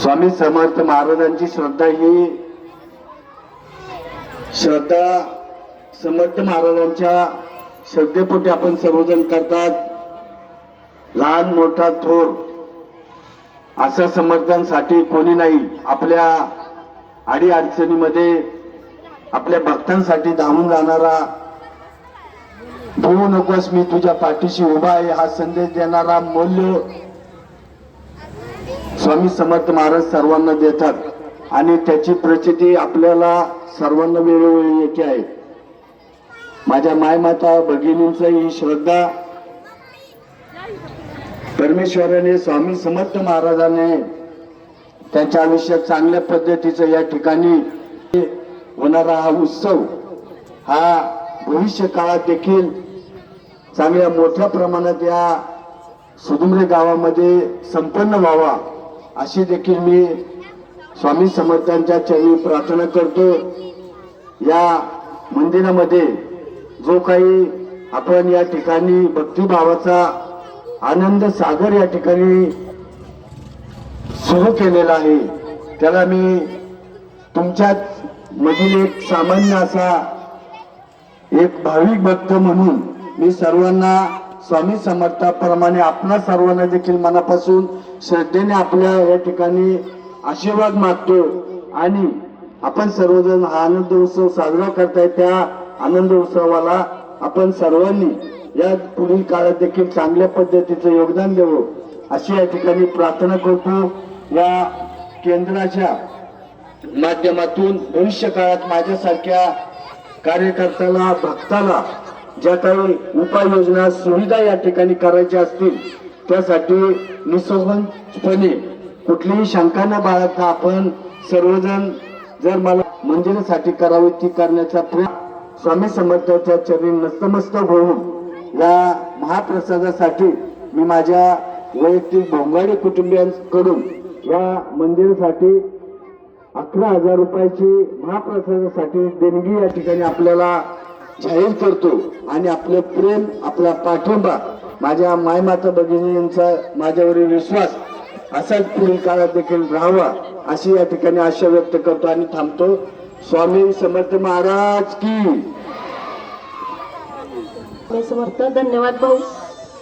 स्वामी समर्थ महाराजांची श्रद्धा ही श्रद्धा समर्थ महाराजांच्या श्रद्धेपोटी आपण सर्वजण करतात. लहान मोठा थोर असं समर्थांसाठी कोणी नाही. आपल्या अडी अडचणीमध्ये आपल्या भक्तांसाठी धावून जाणारा, भूवू नकोस मी तुझ्या पाठीशी उभा आहे हा संदेश देणारा मूल्य स्वामी समर्थ महाराज सर्वांना देतात आणि त्याची प्रचिती आपल्याला सर्वांना वेळोवेळी येते आहे. माझ्या मायमाता भगिनींची ही श्रद्धा परमेश्वराने स्वामी समर्थ महाराजांनी त्यांच्या आयुष्यात चांगल्या पद्धतीचं या ठिकाणी होणारा हा उत्सव हा भविष्य काळात देखील चांगल्या मोठ्या प्रमाणात या सुदुमरे गावामध्ये संपन्न व्हावा अशी देखील मी स्वामी समर्थांच्या चरणी प्रार्थना करतो. या मंदिरामध्ये जो काही आपण या ठिकाणी भक्तिभावाचा आनंद सागर या ठिकाणी सुरू केलेला आहे त्याला मी तुमच्यात मधील एक सामान्य असा एक भाविक भक्त म्हणून मी सर्वांना स्वामी समर्थाप्रमाणे आपणा सर्वांना देखील मनापासून श्रद्धेने आपल्या या ठिकाणी आशीर्वाद मागतो आणि आपण सर्वजण हा आनंद उत्सव साजरा करताय. त्या आनंद उत्सवाला आपण सर्वांनी या पुढील काळात देखील चांगल्या पद्धतीचं योगदान द्यावं अशी या ठिकाणी प्रार्थना करतो. या केंद्राच्या माध्यमातून भविष्य काळात माझ्यासारख्या कार्यकर्त्याला भक्ताला ज्या काही उपाययोजना सुविधा या ठिकाणी करायच्या असतील त्यासाठी निसंकोचपणे कुठलीही शंका न बाळगता आपण सर्वजण जर मला मंदिरासाठी करावी ती करण्याचा प्रयत्न स्वामी समर्थांच्या चरणी नतमस्तक होऊन या महाप्रसादासाठी मी माझ्या वैयक्तिक भोंगाडे कुटुंबियांकडून या मंदिरासाठी 11,000 रुपयाची महाप्रसादासाठी देणगी या ठिकाणी आपल्याला जाहीर करतो आणि आपलं प्रेम आपला पाठिंबा माझ्या मायमाता भगिनींचा माझ्यावरील विश्वास असाच पुढील काळात देखील राहावा अशी या ठिकाणी आशा व्यक्त करतो आणि थांबतो. स्वामी समर्थ महाराज की समर्थ. धन्यवाद भाऊ.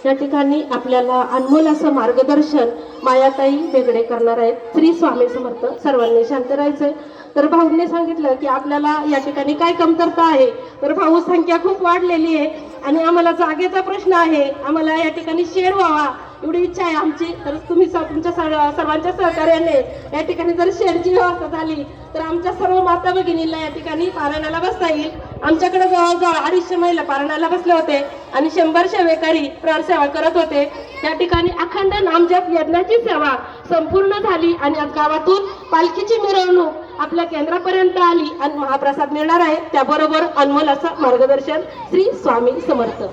या ठिकाणी आपल्याला अनमोल असं मार्गदर्शन मायाताई वेगळे करणार आहेत. श्री स्वामी समर्थ. सर्वांनी शांत राहायचंय. तर भाऊंनी सांगितलं की आपल्याला या ठिकाणी काय कमतरता आहे. तर भाऊ संख्या खूप वाढलेली आहे आणि आम्हाला जागेचा प्रश्न आहे. आम्हाला या ठिकाणी शेड व्हावा एवढी इच्छा आहे आमची. तर तुम्ही तुमच्या सर्वांच्या सहकार्याने या ठिकाणी जर शेडची व्यवस्था झाली तर आमच्या सर्व माता भगिनींना या ठिकाणी पारायणाला बसता येईल. आमच्याकडे जवळजवळ 250 महिला पारायणाला बसले होते आणि 100 सेवेकरी प्राण सेवा करत होते. या ठिकाणी अखंड नामजप यज्ञाची सेवा संपूर्ण झाली आणि आज गावातून पालखीची मिरवणूक आपल्या केंद्रापर्यंत आली आणि महाप्रसाद मिळणार आहे. त्याबरोबर अनमोल असं मार्गदर्शन श्री स्वामी समर्थ.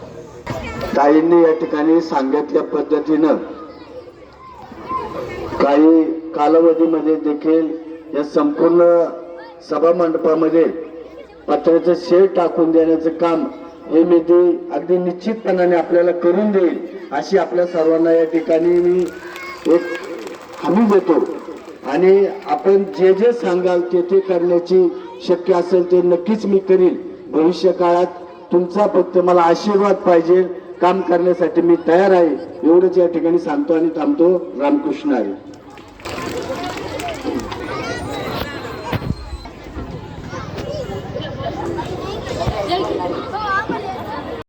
ताईंनी या ठिकाणी सांगितल्या पद्धतीनं काही कालावधीमध्ये देखील या संपूर्ण सभा मंडपामध्ये पत्र्याचं शेड टाकून देण्याचं काम हे मी ते अगदी निश्चितपणाने आपल्याला करून देईल अशी आपल्या सर्वांना या ठिकाणी मी एक हमी देतो आणि आपण जे जे सांगाल ते करण्याची शक्य असेल ते नक्कीच मी करील. भविष्य काळात तुमचा फक्त मला आशीर्वाद पाहिजे. काम करण्यासाठी मी तयार आहे एवढंच या ठिकाणी सांगतो आणि थांबतो. रामकृष्ण हरी.